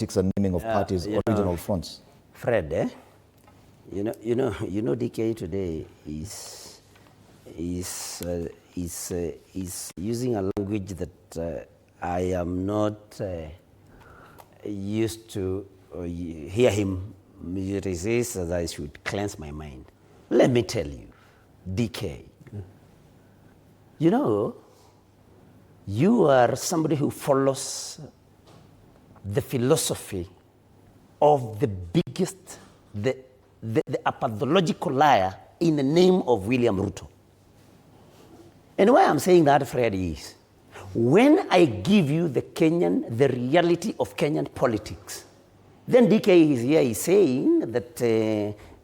and naming of parties or regional fronts. Fred, you know, DK today is using a language that I am not used to hear him. He says that I should cleanse my mind. Let me tell you, DK, you know, you are somebody who follows the philosophy of the biggest, a pathological liar in the name of William Ruto. And why I'm saying that, Fred, is when I give you the reality of Kenyan politics, then DK is here is saying that,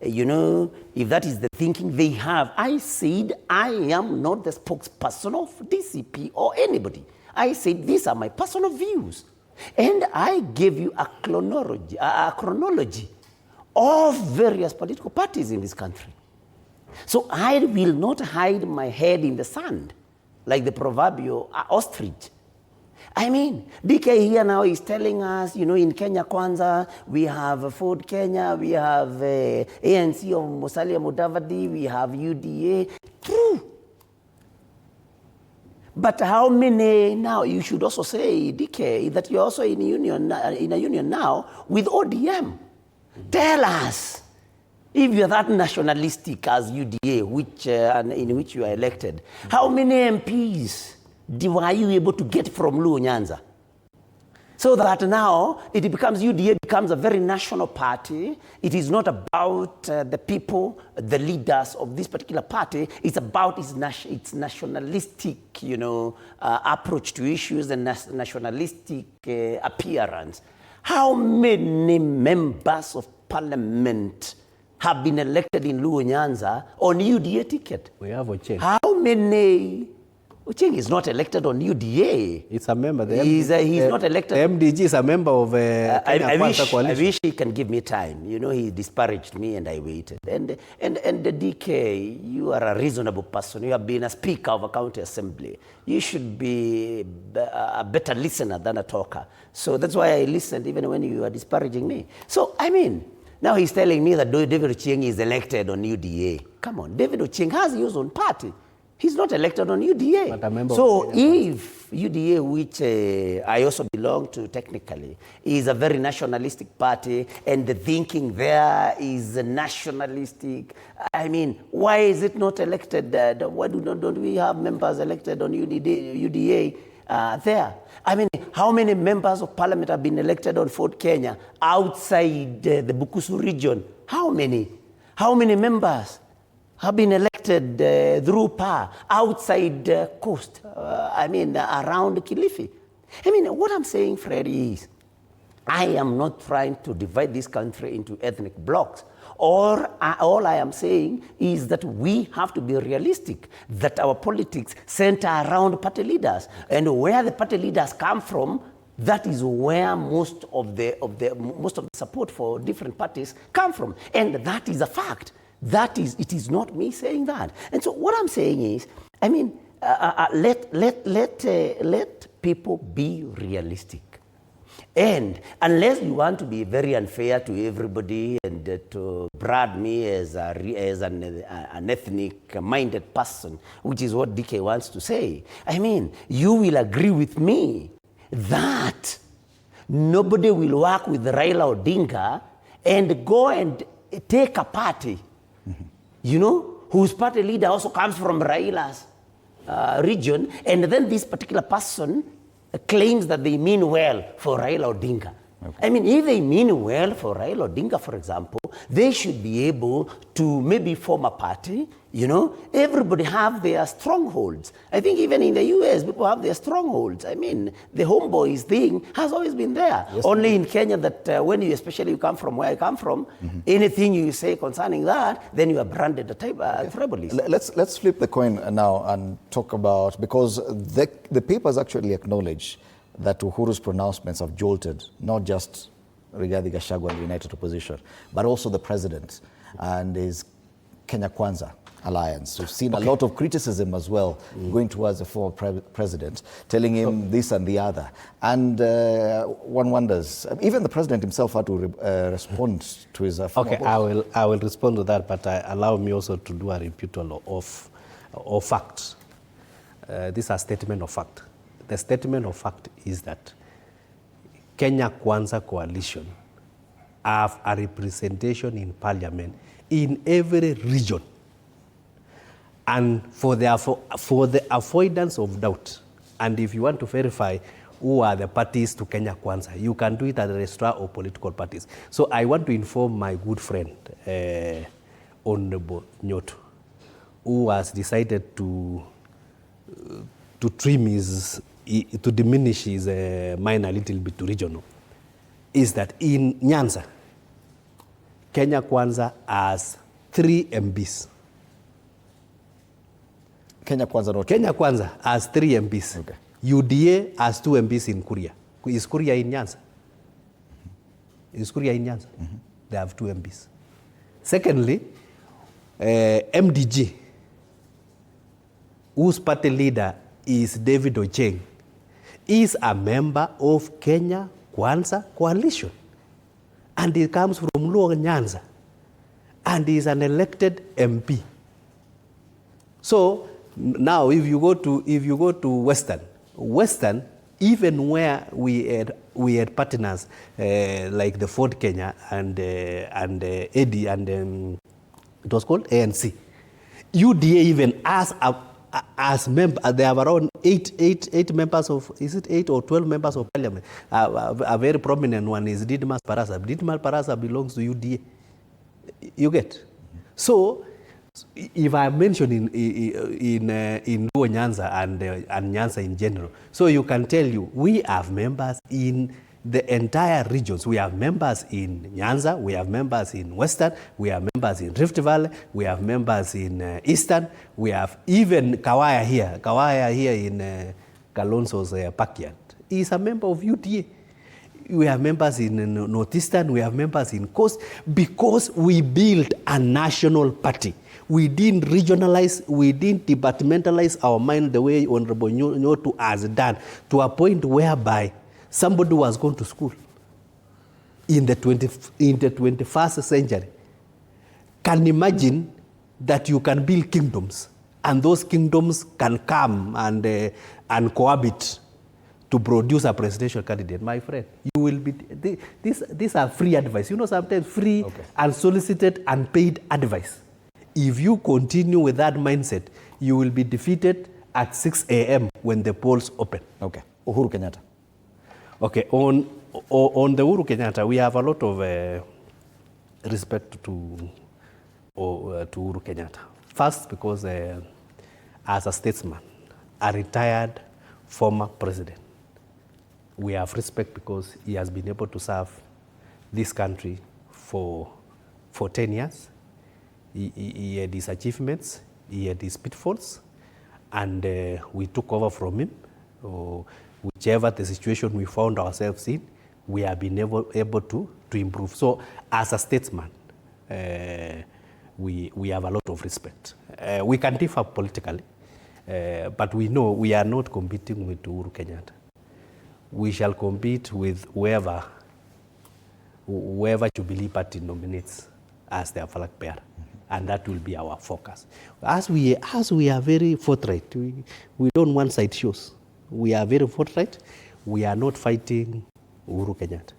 you know, if that is the thinking they have, I said I am not the spokesperson of DCP or anybody. I said these are my personal views. And I gave you a chronology of various political parties in this country. So I will not hide my head in the sand like the proverbial ostrich. I mean, DK here now is telling us, you know, in Kenya Kwanza, we have Ford Kenya, we have ANC of Musalia Mudavadi, we have UDA. True. But how many now, you should also say, DK, that you're also in a union now with ODM. Tell us, if you're that nationalistic as UDA, in which you are elected, how many MPs were you able to get from Nyanza? So that now it becomes, UDA becomes a very national party. It is not about the people, the leaders of this particular party. It's about its nationalistic, you know, approach to issues and nationalistic appearance. How many members of parliament have been elected in Nyanza on UDA ticket? We have Ocheng. How many? Ocheng is not elected on UDA. It's a member. He's not elected. The MDG is a member of Kwanza coalition. I wish he can give me time. You know, he disparaged me and I waited. And the DK, you are a reasonable person. You have been a speaker of a county assembly. You should be a better listener than a talker. So that's why I listened even when you were disparaging me. So, I mean, now he's telling me that David Ocheng is elected on UDA. Come on, David Ocheng has his own party. He's not elected on UDA. So if UDA, which I also belong to technically, is a very nationalistic party and the thinking there is nationalistic, I mean, why is it not elected? Why don't we have members elected on UDA there? I mean, how many members of parliament have been elected on Fort Kenya outside the Bukusu region? How many? How many members have been elected through PA outside coast, around Kilifi? I mean, what I'm saying, Fred, is I am not trying to divide this country into ethnic blocks. All I am saying is that we have to be realistic, that our politics center around party leaders. And where the party leaders come from, that is where most of the support for different parties come from. And that is a fact. It is not me saying that. And so what I'm saying is, I mean, let people be realistic. And unless you want to be very unfair to everybody and to brand me as an ethnic-minded person, which is what DK wants to say, I mean, you will agree with me that nobody will work with Raila Odinga and go and take a party, you know, whose party leader also comes from Raila's region, and then this particular person claims that they mean well for Raila Odinga. Okay. I mean, if they mean well for Raila Odinga, for example, they should be able to maybe form a party, you know. Everybody have their strongholds. I think even in the US, people have their strongholds. I mean, the homeboys thing has always been there. Yes, only in Kenya that when you, especially you come from where I come from, anything you say concerning that, then you are branded a tribalist. Let's flip the coin now and talk about, because the papers actually acknowledge that Uhuru's pronouncements have jolted not just Rigathi Gachagua and the United Opposition, but also the president and his Kenya Kwanza alliance. We've seen a lot of criticism as well going towards the former president, telling him this and the other. And one wonders, even the president himself had to respond to his former boss. I will respond to that, but allow me also to do a rebuttal of facts. This is a statement of fact. The statement of fact is that Kenya Kwanza coalition have a representation in parliament in every region. And for the avoidance of doubt, and if you want to verify who are the parties to Kenya Kwanza, you can do it at the registrar of political parties. So I want to inform my good friend, Honorable Nyutu, who has decided to diminish his mind a little bit to regional, is that in Nyanza, Kenya Kwanza has 3 MPs. Kenya Kwanza not. Kenya Kwanza has 3 MPs. Okay. UDA has 2 MPs in Kuria. Is Kuria in Nyanza? Is Kuria in Nyanza? They have 2 MPs. Secondly, MDG, whose party leader is David Ocheng, is a member of Kenya Kwanza coalition. And he comes from Luo Nyanza. And he is an elected MP. So now if you go to Western, even where we had partners like the Ford Kenya and AD and it was called ANC. UDA even as member, they have around eight members of, is it 8 or 12 members of parliament? A very prominent one is Didmas Barasa. Didmas Barasa belongs to UDA. You get? So, if I mention in Luo Nyanza and Nyanza in general, so you can tell you, we have members in the entire regions. We have members in Nyanza, we have members in Western, we have members in Rift Valley, we have members in Eastern, we have even Kawaya here in Kalonzo's backyard. He's a member of UDA. We have members in Northeastern, we have members in Coast, because we built a national party. We didn't regionalize, we didn't departmentalize our mind the way Honorable Nyutu has done, to a point whereby somebody who has gone to school in the 21st century can imagine that you can build kingdoms, and those kingdoms can come and cohabit to produce a presidential candidate. My friend, you will be, these are free advice. You know, sometimes free, unsolicited, unpaid advice. If you continue with that mindset, you will be defeated at 6 a.m. when the polls open. Okay. Uhuru Kenyatta. Okay, on the Uhuru Kenyatta, we have a lot of respect to Uhuru Kenyatta. First, because as a statesman, a retired former president, we have respect because he has been able to serve this country for 10 years. He had his achievements, he had his pitfalls, and we took over from him. Whichever the situation we found ourselves in, we have been able to improve. So as a statesman, we have a lot of respect. We can differ politically, but we know we are not competing with Uhuru Kenyatta. We shall compete with whoever Jubilee Party nominates as their flag bearer. And that will be our focus. As we are very forthright, we don't one-side shows. We are very forthright. We are not fighting Uhuru Kenyatta.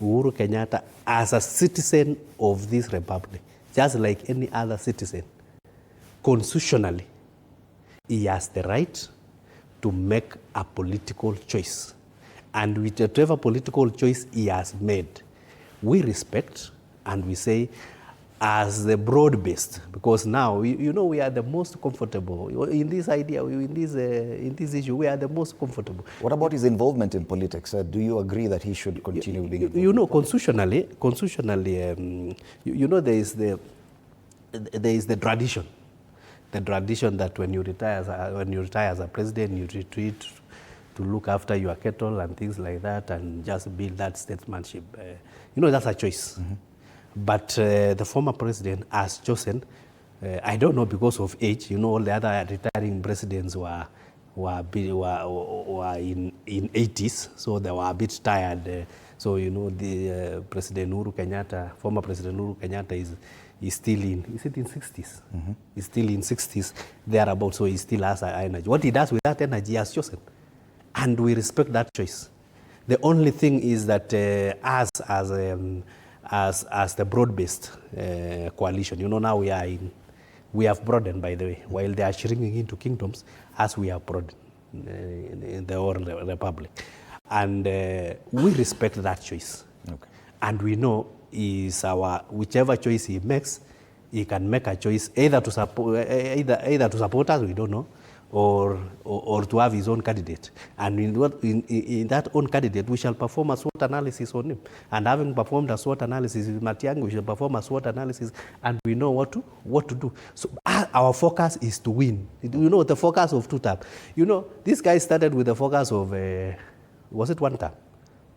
Uhuru Kenyatta, as a citizen of this republic, just like any other citizen, constitutionally, he has the right to make a political choice. And whichever political choice he has made, we respect and we say, as the broad-based, because now we are the most comfortable in this idea, in this issue. We are the most comfortable. What about his involvement in politics? Do you agree that he should continue being involved? You know, constitutionally, there is the tradition. The tradition that when you retire as a president, you retreat to look after your cattle and things like that, and just build that statesmanship. That's a choice. Mm-hmm. But the former president has chosen I don't know, because of age. You know, all the other retiring presidents were in 80s, so they were a bit tired. So, you know, the President Uhuru Kenyatta, former President Uhuru Kenyatta is still in, is it in 60s? Mm-hmm. He's still in 60s, thereabouts, so he still has energy. What he does with that energy, he has chosen. And we respect that choice. The only thing is that us as the broad-based coalition, you know, now we have broadened, by the way, while they are shrinking into kingdoms, as we have broadened in the whole republic. And we respect that choice. Okay. And we know is whichever choice he makes, he can make a choice either to support us, we don't know, or to have his own candidate. And in that own candidate, we shall perform a SWOT analysis on him. And having performed a SWOT analysis with Matiang'i, we shall perform a SWOT analysis, and we know what to do. So our focus is to win. You know, the focus of 2 terms. You know, this guy started with the focus of, was it 1 term?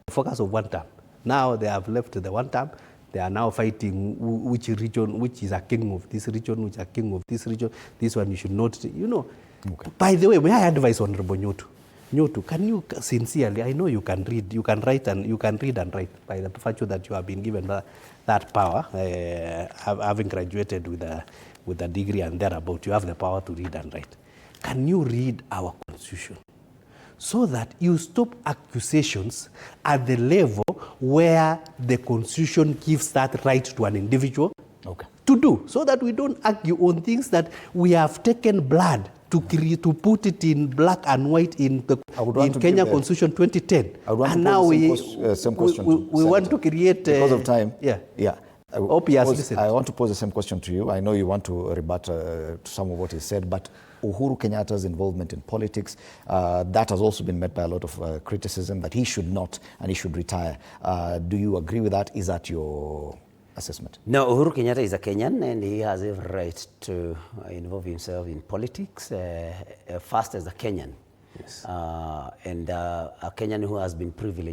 The focus of 1 term. Now they have left the 1 term. They are now fighting which region, which is a king of this region, which is a king of this region. This one you should not, you know. Okay. By the way, may I advise Honorable Nyutu? Nyutu, can you sincerely, I know you can read, you can read and write by the virtue that you have been given that power, having graduated with a degree and thereabout, you have the power to read and write. Can you read our constitution so that you stop accusations at the level where the constitution gives that right to an individual to do, so that we don't argue on things that we have taken blood to put it in black and white in Kenya Constitution 2010. And now we want to create... because of time. Yeah. I want to pose the same question to you. I know you want to rebut to some of what he said, but Uhuru Kenyatta's involvement in politics, that has also been met by a lot of criticism that he should not and he should retire. Do you agree with that? Is that your assessment? No, Uhuru Kenyatta is a Kenyan and he has every right to involve himself in politics, first as a Kenyan. Yes. And a Kenyan who has been privileged